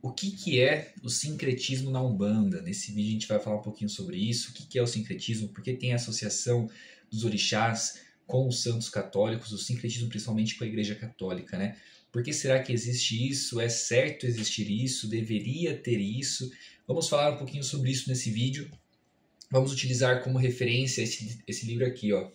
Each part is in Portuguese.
O que é o sincretismo na Umbanda? Nesse vídeo a gente vai falar um pouquinho sobre isso. O que é o sincretismo? Por que tem a associação dos orixás com os santos católicos? O sincretismo principalmente com a Igreja Católica, né? Por que será que existe isso? É certo existir isso? Deveria ter isso? Vamos falar um pouquinho sobre isso nesse vídeo. Vamos utilizar como referência esse livro aqui, ó.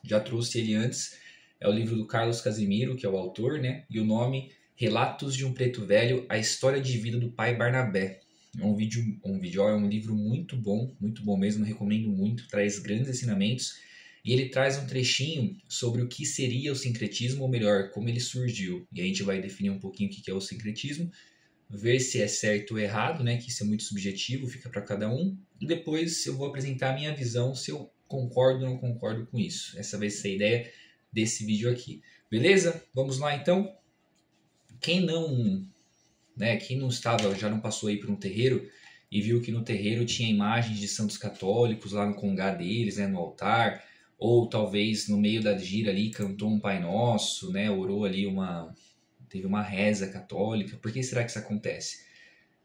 Já trouxe ele antes. É o livro do Carlos Casimiro, que é o autor, né? E o nome Relatos de um Preto Velho, a história de vida do pai Barnabé. É um livro muito bom mesmo, recomendo muito, traz grandes ensinamentos. E ele traz um trechinho sobre o que seria o sincretismo, ou melhor, como ele surgiu. E a gente vai definir um pouquinho o que é o sincretismo, ver se é certo ou errado, né? Que isso é muito subjetivo, fica para cada um. E depois eu vou apresentar a minha visão, se eu concordo ou não concordo com isso. Essa vai ser a ideia desse vídeo aqui. Beleza? Vamos lá então? Quem não estava, já não passou aí por um terreiro e viu que no terreiro tinha imagens de santos católicos lá no congá deles, né, no altar, ou talvez no meio da gira ali cantou um Pai Nosso, né, orou ali teve uma reza católica. Por que será que isso acontece?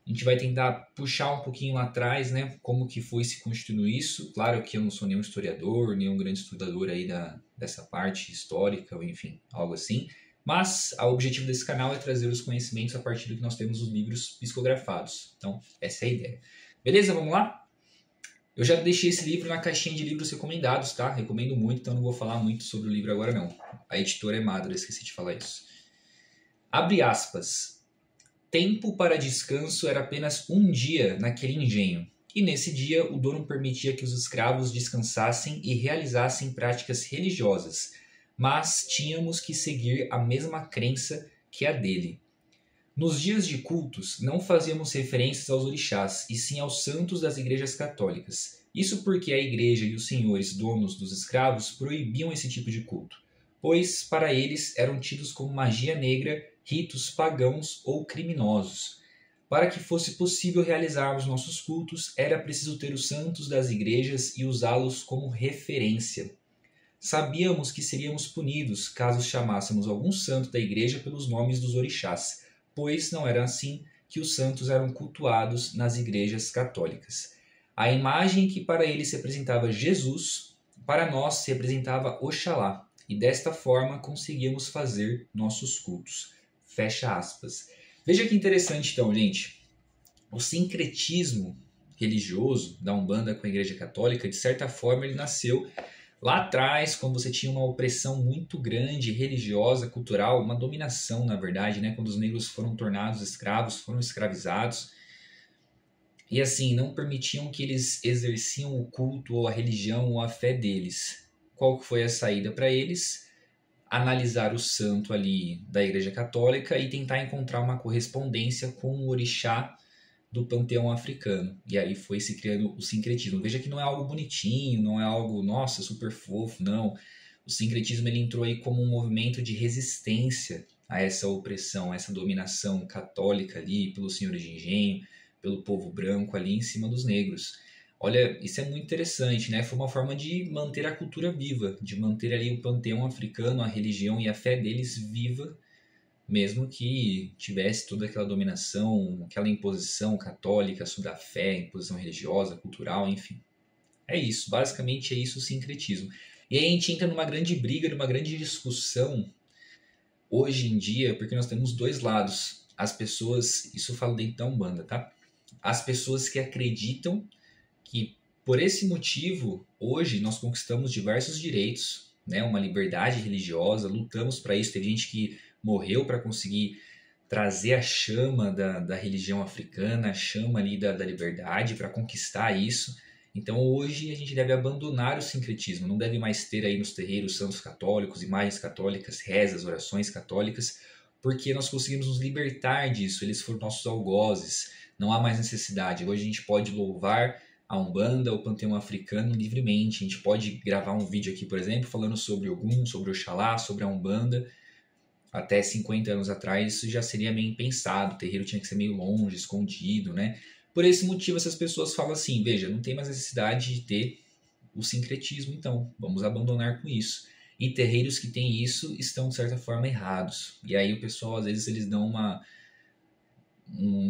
A gente vai tentar puxar um pouquinho lá atrás, né, como que foi se constituindo isso. Claro que eu não sou nenhum historiador, nenhum grande estudador aí dessa parte histórica, ou enfim, algo assim. Mas o objetivo desse canal é trazer os conhecimentos a partir do que nós temos nos livros psicografados. Então, essa é a ideia. Beleza? Vamos lá? Eu já deixei esse livro na caixinha de livros recomendados, tá? Recomendo muito, então não vou falar muito sobre o livro agora não. A editora é Madra, esqueci de falar isso. Abre aspas. Tempo para descanso era apenas um dia naquele engenho, e nesse dia o dono permitia que os escravos descansassem e realizassem práticas religiosas, mas tínhamos que seguir a mesma crença que a dele. Nos dias de cultos, não fazíamos referências aos orixás, e sim aos santos das igrejas católicas. Isso porque a igreja e os senhores donos dos escravos proibiam esse tipo de culto, pois para eles eram tidos como magia negra, ritos pagãos ou criminosos. Para que fosse possível realizarmos nossos cultos, era preciso ter os santos das igrejas e usá-los como referência. Sabíamos que seríamos punidos caso chamássemos algum santo da igreja pelos nomes dos orixás, pois não era assim que os santos eram cultuados nas igrejas católicas. A imagem que para eles representava Jesus, para nós representava Oxalá, e desta forma conseguíamos fazer nossos cultos. Fecha aspas. Veja que interessante então, gente. O sincretismo religioso da Umbanda com a Igreja Católica, de certa forma, ele nasceu lá atrás, quando você tinha uma opressão muito grande, religiosa, cultural, uma dominação, na verdade, né? Quando os negros foram tornados escravos, foram escravizados. E assim, não permitiam que eles exerciam o culto ou a religião ou a fé deles. Qual que foi a saída para eles? Analisar o santo ali da Igreja Católica e tentar encontrar uma correspondência com o orixá do panteão africano. E aí foi se criando o sincretismo. Veja que não é algo bonitinho, não é algo, nossa, super fofo, não. O sincretismo ele entrou aí como um movimento de resistência a essa opressão, a essa dominação católica ali pelos senhores de engenho, pelo povo branco ali em cima dos negros. Olha, isso é muito interessante, né? Foi uma forma de manter a cultura viva, de manter ali o panteão africano, a religião e a fé deles viva, mesmo que tivesse toda aquela dominação, aquela imposição católica sobre a fé, imposição religiosa, cultural, enfim. É isso, basicamente é isso o sincretismo. E aí a gente entra numa grande briga, numa grande discussão hoje em dia, porque nós temos dois lados. As pessoas, isso eu falo dentro da Umbanda, tá? As pessoas que acreditam que por esse motivo, hoje nós conquistamos diversos direitos, né? Uma liberdade religiosa, lutamos para isso, teve gente que morreu para conseguir trazer a chama da religião africana, a chama ali da liberdade, para conquistar isso. Então hoje a gente deve abandonar o sincretismo, não deve mais ter aí nos terreiros santos católicos, imagens católicas, rezas, orações católicas, porque nós conseguimos nos libertar disso, eles foram nossos algozes, não há mais necessidade. Hoje a gente pode louvar a Umbanda, o panteão africano livremente, a gente pode gravar um vídeo aqui, por exemplo, falando sobre Ogum, sobre Oxalá, sobre a Umbanda. Até 50 anos atrás isso já seria meio impensado, o terreiro tinha que ser meio longe, escondido, né? Por esse motivo essas pessoas falam assim, veja, não tem mais necessidade de ter o sincretismo, então vamos abandonar com isso. E terreiros que têm isso estão de certa forma errados. E aí o pessoal às vezes eles dão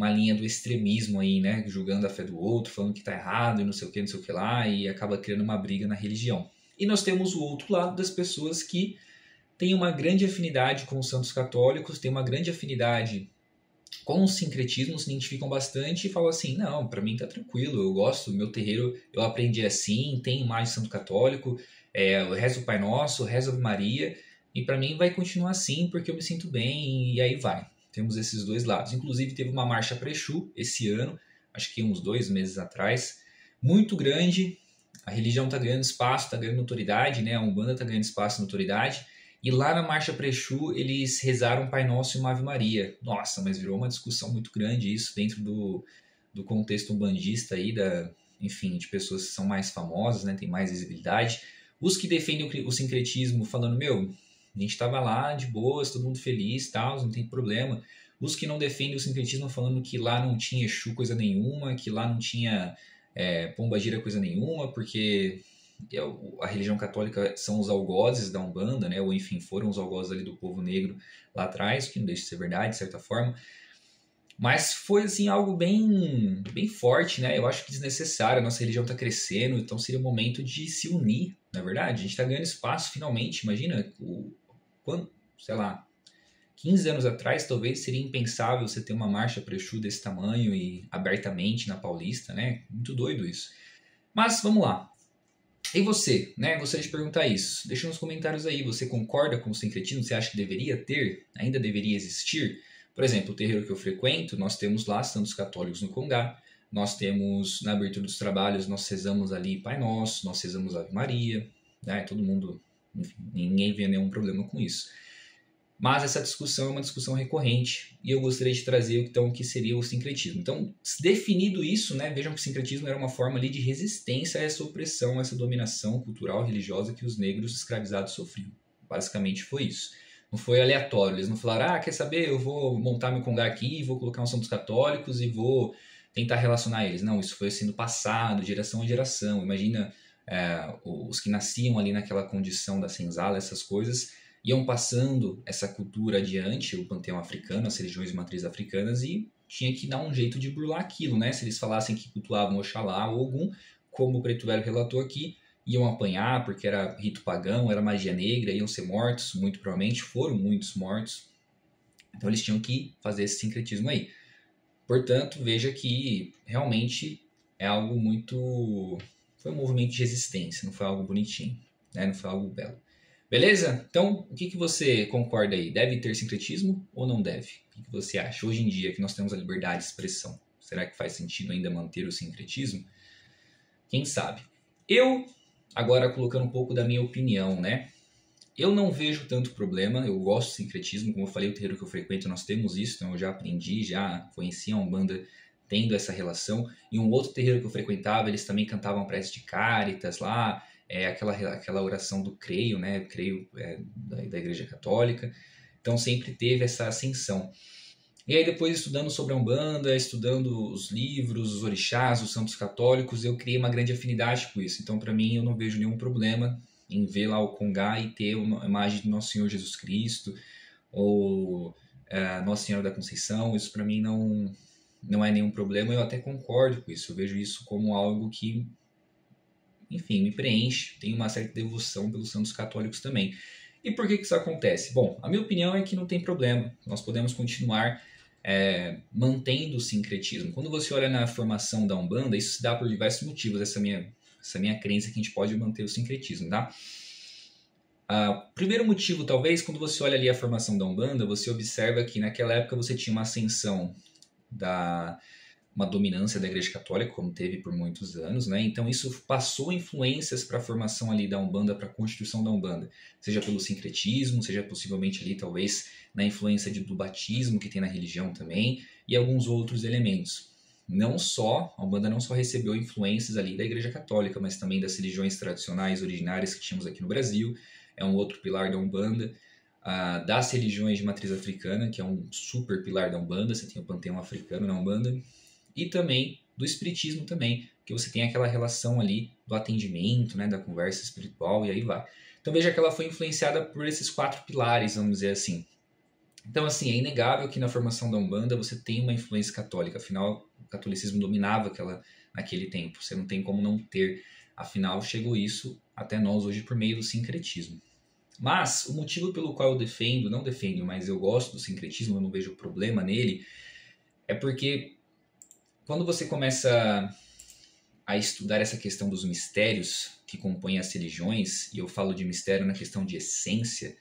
uma linha do extremismo aí, né? Julgando a fé do outro, falando que tá errado e não sei o que, não sei o que lá, e acaba criando uma briga na religião. E nós temos o outro lado das pessoas que têm uma grande afinidade com os santos católicos, têm uma grande afinidade com o sincretismo, se identificam bastante e falam assim, não, para mim tá tranquilo, eu gosto, meu terreiro eu aprendi assim, tem mais santo católico, eu rezo o Pai Nosso, rezo a Ave Maria, e para mim vai continuar assim porque eu me sinto bem e aí vai. Temos esses dois lados. Inclusive teve uma marcha para Exu esse ano, acho que uns 2 meses atrás, muito grande, a religião tá ganhando espaço, tá ganhando notoriedade, né? A Umbanda tá ganhando espaço e notoriedade, e lá na Marcha para Exu, eles rezaram Pai Nosso e uma Ave Maria. Nossa, mas virou uma discussão muito grande isso dentro do contexto umbandista aí, enfim, de pessoas que são mais famosas, né, tem mais visibilidade. Os que defendem o sincretismo falando, meu, a gente estava lá de boas, todo mundo feliz, tal, não tem problema. Os que não defendem o sincretismo falando que lá não tinha Exu coisa nenhuma, que lá não tinha pombagira coisa nenhuma, porque a religião católica são os algozes da Umbanda, né? Ou enfim, foram os algozes ali do povo negro lá atrás, que não deixa de ser verdade, de certa forma. Mas foi assim algo bem, bem forte, né? Eu acho que desnecessário, a nossa religião está crescendo, então seria o momento de se unir, na é verdade. A gente está ganhando espaço finalmente, imagina, quando, sei lá, 15 anos atrás talvez seria impensável você ter uma marcha para Exu desse tamanho e abertamente na Paulista, né? Muito doido isso. Mas vamos lá. E você, né? Gostaria de perguntar isso. Deixa nos comentários aí, você concorda com o sincretismo? Você acha que deveria ter? Ainda deveria existir? Por exemplo, o terreiro que eu frequento, nós temos lá santos católicos no Congá, nós temos, na abertura dos trabalhos, nós rezamos ali Pai Nosso, nós rezamos Ave Maria, né? Todo mundo, enfim, ninguém vê nenhum problema com isso. Mas essa discussão é uma discussão recorrente e eu gostaria de trazer então, o que seria o sincretismo. Então, definido isso, né, vejam que o sincretismo era uma forma ali de resistência a essa opressão, a essa dominação cultural, religiosa que os negros escravizados sofriam. Basicamente foi isso. Não foi aleatório, eles não falaram, quer saber, eu vou montar meu congá aqui, vou colocar uns santos católicos e vou tentar relacionar eles. Não, isso foi sendo passado, geração a geração. Imagina os que nasciam ali naquela condição da senzala, essas coisas, iam passando essa cultura adiante, o panteão africano, as religiões de matriz africanas, e tinha que dar um jeito de burlar aquilo, né? Se eles falassem que cultuavam Oxalá ou Ogum, como o Preto Velho relatou aqui, iam apanhar porque era rito pagão, era magia negra, iam ser mortos, muito provavelmente, foram muitos mortos. Então eles tinham que fazer esse sincretismo aí. Portanto, veja que realmente é algo muito... Foi um movimento de resistência, não foi algo bonitinho, né? Não foi algo belo. Beleza? Então, o que você concorda aí? Deve ter sincretismo ou não deve? O que você acha? Hoje em dia que nós temos a liberdade de expressão, será que faz sentido ainda manter o sincretismo? Quem sabe? Eu, agora colocando um pouco da minha opinião, né? Eu não vejo tanto problema, eu gosto do sincretismo, como eu falei, o terreiro que eu frequento nós temos isso, então eu já aprendi, já conheci a Umbanda tendo essa relação. E um outro terreiro que eu frequentava, eles também cantavam prece de Cáritas lá, aquela oração do creio, né? Creio da Igreja Católica. Então sempre teve essa ascensão. E aí depois estudando sobre a Umbanda, estudando os livros, os orixás, os santos católicos, eu criei uma grande afinidade com isso. Então para mim eu não vejo nenhum problema em ver lá o Congá e ter uma imagem de Nosso Senhor Jesus Cristo ou Nossa Senhora da Conceição. Isso para mim não é nenhum problema. Eu até concordo com isso. Eu vejo isso como algo que, enfim, me preenche, tenho uma certa devoção pelos santos católicos também. E por que isso acontece? Bom, a minha opinião é que não tem problema, nós podemos continuar mantendo o sincretismo. Quando você olha na formação da Umbanda, isso se dá por diversos motivos, essa minha crença que a gente pode manter o sincretismo, tá? Primeiro motivo, talvez, quando você olha ali a formação da Umbanda, você observa que naquela época você tinha uma ascensão uma dominância da Igreja Católica, como teve por muitos anos, né? Então isso passou influências para a formação ali da Umbanda, para a constituição da Umbanda, seja pelo sincretismo, seja possivelmente ali talvez na influência do batismo que tem na religião também, e alguns outros elementos. A Umbanda não só recebeu influências ali da Igreja Católica, mas também das religiões tradicionais originárias que tínhamos aqui no Brasil, é um outro pilar da Umbanda. Das religiões de matriz africana, que é um super pilar da Umbanda, você tem o panteão africano na Umbanda, e também do espiritismo também, que você tem aquela relação ali do atendimento, né, da conversa espiritual, e aí vai. Então veja que ela foi influenciada por esses 4 pilares, vamos dizer assim. Então, assim, é inegável que na formação da Umbanda você tem uma influência católica. Afinal, o catolicismo dominava naquele tempo. Você não tem como não ter. Afinal, chegou isso até nós hoje por meio do sincretismo. Mas o motivo pelo qual eu defendo, não defendo, mas eu gosto do sincretismo, eu não vejo problema nele, é porque quando você começa a estudar essa questão dos mistérios que compõem as religiões, e eu falo de mistério na questão de essência,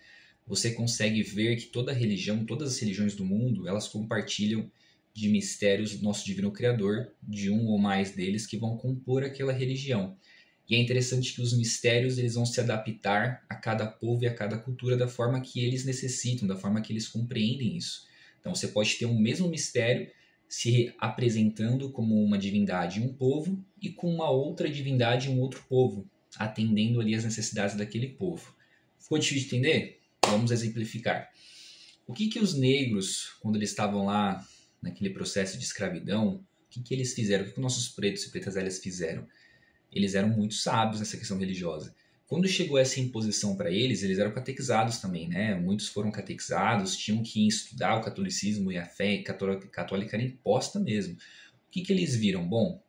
você consegue ver que toda religião, todas as religiões do mundo, elas compartilham de mistérios do nosso divino criador, de um ou mais deles que vão compor aquela religião. E é interessante que os mistérios eles vão se adaptar a cada povo e a cada cultura da forma que eles necessitam, da forma que eles compreendem isso. Então você pode ter um mesmo mistério se apresentando como uma divindade em um povo e com uma outra divindade em um outro povo, atendendo ali as necessidades daquele povo. Ficou difícil de entender? Vamos exemplificar. O que os negros, quando eles estavam lá naquele processo de escravidão, o que eles fizeram? O que nossos pretos e pretas velhas fizeram? Eles eram muito sábios nessa questão religiosa. Quando chegou essa imposição para eles eram catequizados também, né? Muitos foram catequizados, tinham que estudar o catolicismo e a fé católica era imposta mesmo. O que eles viram? Bom,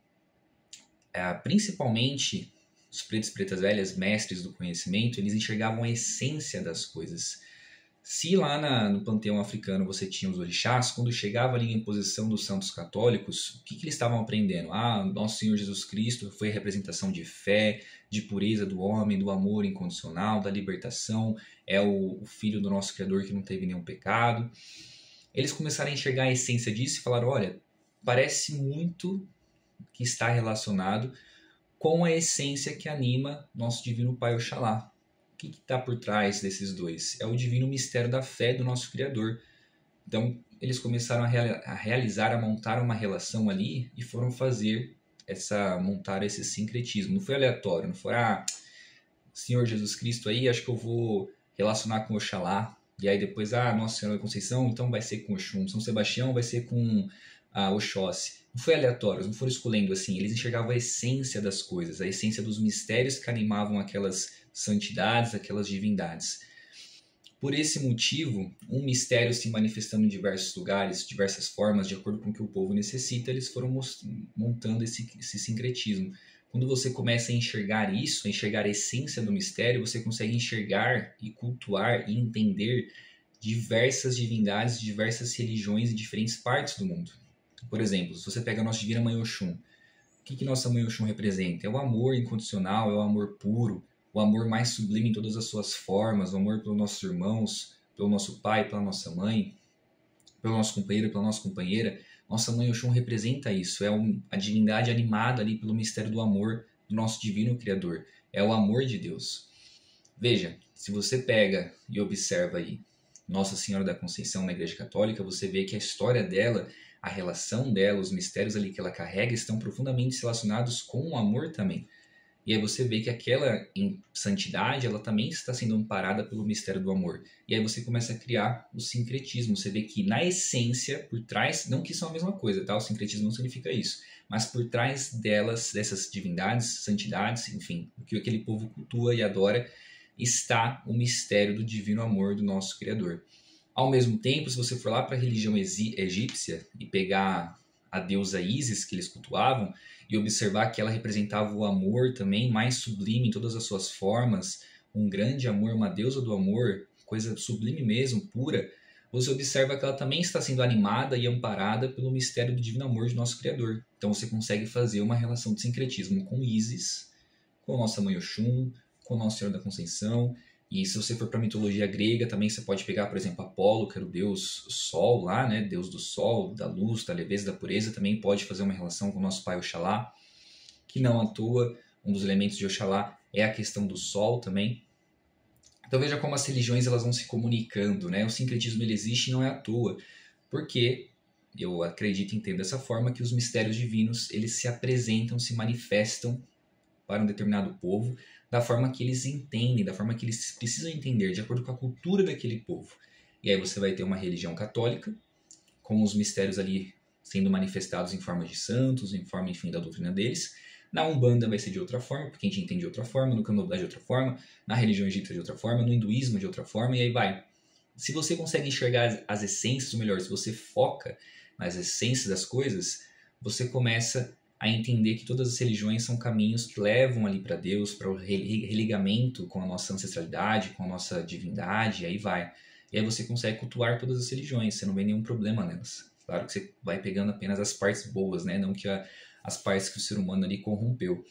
principalmente os pretos e pretas velhas, mestres do conhecimento, eles enxergavam a essência das coisas. Se lá no panteão africano você tinha os orixás, quando chegava ali a imposição dos santos católicos, o que eles estavam aprendendo? Nosso Senhor Jesus Cristo foi a representação de fé, de pureza do homem, do amor incondicional, da libertação, é o Filho do nosso Criador que não teve nenhum pecado. Eles começaram a enxergar a essência disso e falaram, olha, parece muito que está relacionado com a essência que anima nosso divino Pai Oxalá. O que está por trás desses dois? É o divino mistério da fé do nosso Criador. Então, eles começaram a realizar, a montar uma relação ali e foram montar esse sincretismo. Não foi aleatório, não foi, Senhor Jesus Cristo aí, acho que eu vou relacionar com Oxalá. E aí depois, Nossa Senhora da Conceição, então vai ser com Oxum. São Sebastião vai ser com Oxóssi. Não foi aleatório, não foram escolhendo assim. Eles enxergavam a essência das coisas, a essência dos mistérios que animavam aquelas santidades, aquelas divindades. Por esse motivo, um mistério se manifestando em diversos lugares, diversas formas, de acordo com o que o povo necessita, eles foram montando esse sincretismo. Quando você começa a enxergar isso, a enxergar a essência do mistério, você consegue enxergar e cultuar e entender diversas divindades, diversas religiões em diferentes partes do mundo. Por exemplo, se você pega a nossa divina Mãe Oxum, o que nossa Mãe Oxum representa? É o amor incondicional, é o amor puro, o amor mais sublime em todas as suas formas, o amor pelos nossos irmãos, pelo nosso pai, pela nossa mãe, pelo nosso companheiro, pela nossa companheira. Nossa Mãe Oxum representa isso, é a divindade animada ali pelo mistério do amor do nosso divino Criador. É o amor de Deus. Veja, se você pega e observa aí Nossa Senhora da Conceição na Igreja Católica, você vê que a história dela, a relação dela, os mistérios ali que ela carrega estão profundamente relacionados com o amor também. E aí você vê que aquela santidade, ela também está sendo amparada pelo mistério do amor. E aí você começa a criar o sincretismo. Você vê que na essência, por trás, não que isso é a mesma coisa, tá? O sincretismo não significa isso. Mas por trás delas, dessas divindades, santidades, enfim, o que aquele povo cultua e adora, está o mistério do divino amor do nosso Criador. Ao mesmo tempo, se você for lá para a religião egípcia e pegar a deusa Ísis que eles cultuavam e observar que ela representava o amor também mais sublime em todas as suas formas, um grande amor, uma deusa do amor, coisa sublime mesmo, pura, você observa que ela também está sendo animada e amparada pelo mistério do divino amor de nosso Criador. Então você consegue fazer uma relação de sincretismo com Ísis, com nossa Mãe Oxum, com Nossa Senhora da Conceição. E se você for para a mitologia grega, também você pode pegar, por exemplo, Apolo, que era o deus Sol lá, né? Deus do Sol, da luz, da leveza, da pureza. Também pode fazer uma relação com o nosso pai Oxalá, que não à toa, um dos elementos de Oxalá é a questão do Sol também. Então veja como as religiões elas vão se comunicando, né? O sincretismo ele existe e não é à toa, porque eu acredito e entendo dessa forma que os mistérios divinos eles se apresentam, se manifestam para um determinado povo, da forma que eles entendem, da forma que eles precisam entender, de acordo com a cultura daquele povo. E aí você vai ter uma religião católica, com os mistérios ali sendo manifestados em forma de santos, em forma, enfim, da doutrina deles. Na Umbanda vai ser de outra forma, porque a gente entende de outra forma, no Candomblé de outra forma, na religião egípcia de outra forma, no hinduísmo de outra forma, e aí vai. Se você consegue enxergar as essências, ou melhor, se você foca nas essências das coisas, você começa a entender que todas as religiões são caminhos que levam ali para Deus, para o religamento com a nossa ancestralidade, com a nossa divindade, e aí vai. E aí você consegue cultuar todas as religiões, você não vê nenhum problema nelas. Claro que você vai pegando apenas as partes boas, né? Não que as partes que o ser humano ali corrompeu.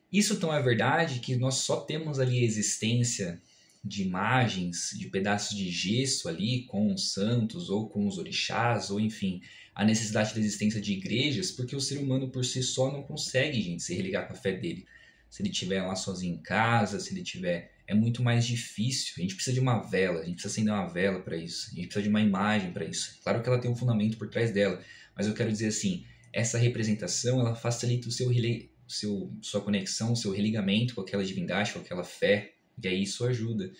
Isso tão é verdade que nós só temos ali a existência de imagens, de pedaços de gesso ali com os santos ou com os orixás, ou enfim, a necessidade da existência de igrejas, porque o ser humano por si só não consegue, gente, se religar com a fé dele. Se ele estiver lá sozinho em casa, se ele tiver... É muito mais difícil. A gente precisa de uma vela, a gente precisa acender uma vela para isso. A gente precisa de uma imagem para isso. Claro que ela tem um fundamento por trás dela, mas eu quero dizer assim, essa representação, ela facilita sua conexão, o seu religamento com aquela divindade, com aquela fé, e aí isso ajuda.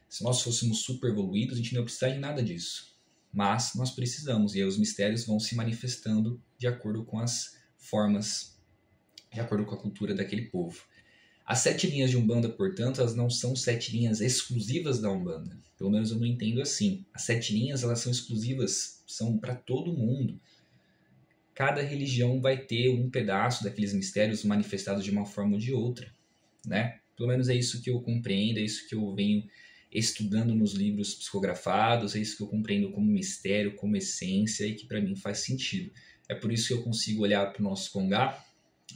Se nós fôssemos super evoluídos, a gente não ia precisar de nada disso. Mas nós precisamos, e aí os mistérios vão se manifestando de acordo com as formas, de acordo com a cultura daquele povo. As 7 linhas de Umbanda, portanto, elas não são 7 linhas exclusivas da Umbanda. Pelo menos eu não entendo assim. As 7 linhas, elas são exclusivas, são para todo mundo. Cada religião vai ter um pedaço daqueles mistérios manifestados de uma forma ou de outra, né? Pelo menos é isso que eu compreendo, é isso que eu venho estudando nos livros psicografados, é isso que eu compreendo como mistério, como essência e que para mim faz sentido. É por isso que eu consigo olhar para o nosso Congá,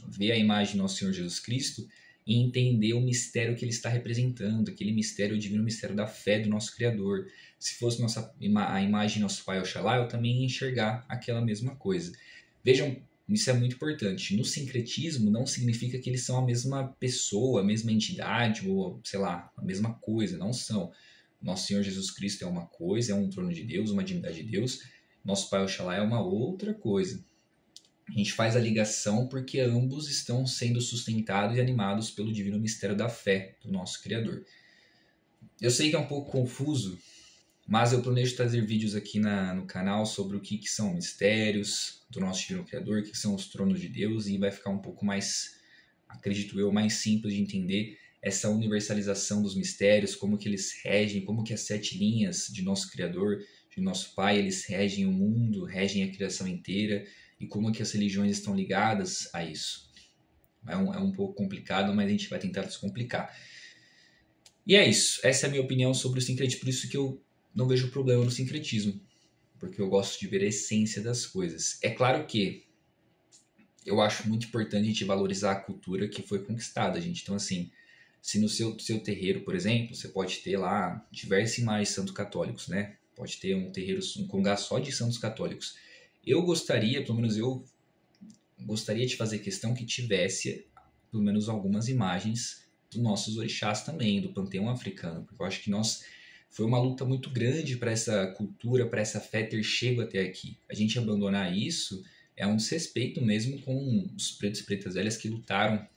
ver a imagem do nosso Senhor Jesus Cristo e entender o mistério que ele está representando, aquele mistério, o divino mistério da fé do nosso Criador. Se fosse a imagem do nosso Pai Oxalá, eu também ia enxergar aquela mesma coisa. Vejam, isso é muito importante. No sincretismo não significa que eles são a mesma pessoa, a mesma entidade, ou sei lá, a mesma coisa. Não são. Nosso Senhor Jesus Cristo é uma coisa, é um trono de Deus, uma divindade de Deus. Nosso Pai Oxalá é uma outra coisa. A gente faz a ligação porque ambos estão sendo sustentados e animados pelo divino mistério da fé do nosso Criador. Eu sei que é um pouco confuso, mas eu planejo trazer vídeos aqui no canal sobre o que são mistérios do nosso divino Criador, o que são os tronos de Deus, e vai ficar um pouco mais, acredito eu, mais simples de entender essa universalização dos mistérios, como que eles regem, como que as 7 linhas de nosso Criador, de nosso Pai, eles regem o mundo, regem a criação inteira, e como que as religiões estão ligadas a isso. É um pouco complicado, mas a gente vai tentar descomplicar. E é isso, essa é a minha opinião sobre o sincretismo, por isso que eu não vejo problema no sincretismo, porque eu gosto de ver a essência das coisas. É claro que eu acho muito importante a gente valorizar a cultura que foi conquistada, gente. Então, assim, se no seu terreiro, por exemplo, você pode ter lá diversas imagens de santos católicos, né? Pode ter um terreiro, um congá só de santos católicos. Eu gostaria, pelo menos eu gostaria de fazer questão que tivesse, pelo menos algumas imagens dos nossos orixás também, do panteão africano, porque eu acho que foi uma luta muito grande para essa cultura, para essa fé ter chego até aqui. A gente abandonar isso é um desrespeito mesmo com os pretos e pretas velhas que lutaram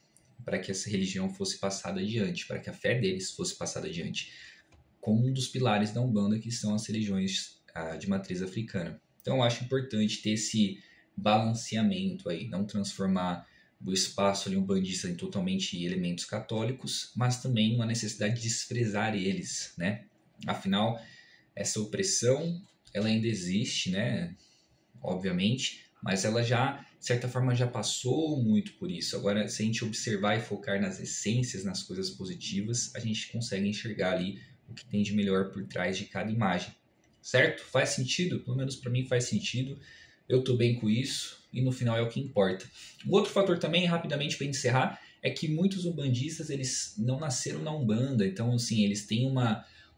para que essa religião fosse passada adiante, para que a fé deles fosse passada adiante, como um dos pilares da Umbanda, que são as religiões de matriz africana. Então eu acho importante ter esse balanceamento aí, não transformar o espaço ali umbandista em totalmente elementos católicos, mas também uma necessidade de desprezar eles, né? Afinal, essa opressão, ela ainda existe, né? Obviamente, mas ela já, de certa forma, já passou muito por isso. Agora, se a gente observar e focar nas essências, nas coisas positivas, a gente consegue enxergar ali o que tem de melhor por trás de cada imagem. Certo? Faz sentido? Pelo menos para mim faz sentido. Eu tô bem com isso e no final é o que importa. Um outro fator também, rapidamente para encerrar, é que muitos umbandistas, eles não nasceram na Umbanda. Então, assim, eles têm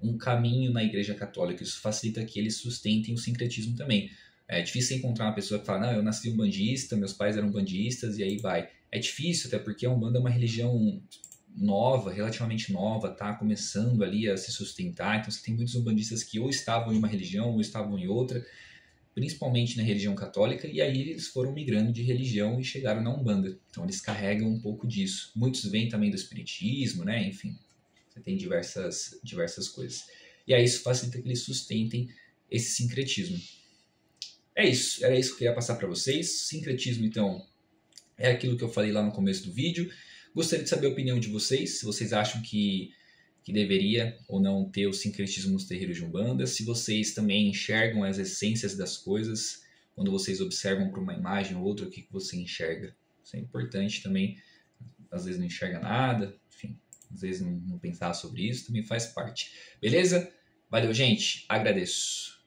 um caminho na Igreja Católica. Isso facilita que eles sustentem o sincretismo também. É difícil encontrar uma pessoa que fala, não, eu nasci umbandista, meus pais eram umbandistas, e aí vai. É difícil, até porque a Umbanda é uma religião nova, relativamente nova, tá começando ali a se sustentar. Então você tem muitos umbandistas que ou estavam em uma religião ou estavam em outra, principalmente na religião católica, e aí eles foram migrando de religião e chegaram na Umbanda. Então eles carregam um pouco disso. Muitos vêm também do espiritismo, né? Enfim, você tem diversas coisas. E aí isso facilita que eles sustentem esse sincretismo. É isso, era isso que eu queria passar para vocês. Sincretismo, então, é aquilo que eu falei lá no começo do vídeo. Gostaria de saber a opinião de vocês, se vocês acham que que deveria ou não ter o sincretismo nos terreiros de Umbanda, se vocês também enxergam as essências das coisas, quando vocês observam para uma imagem ou outra, o que você enxerga. Isso é importante também, às vezes não enxerga nada, enfim, às vezes não pensar sobre isso, também faz parte. Beleza? Valeu, gente, agradeço.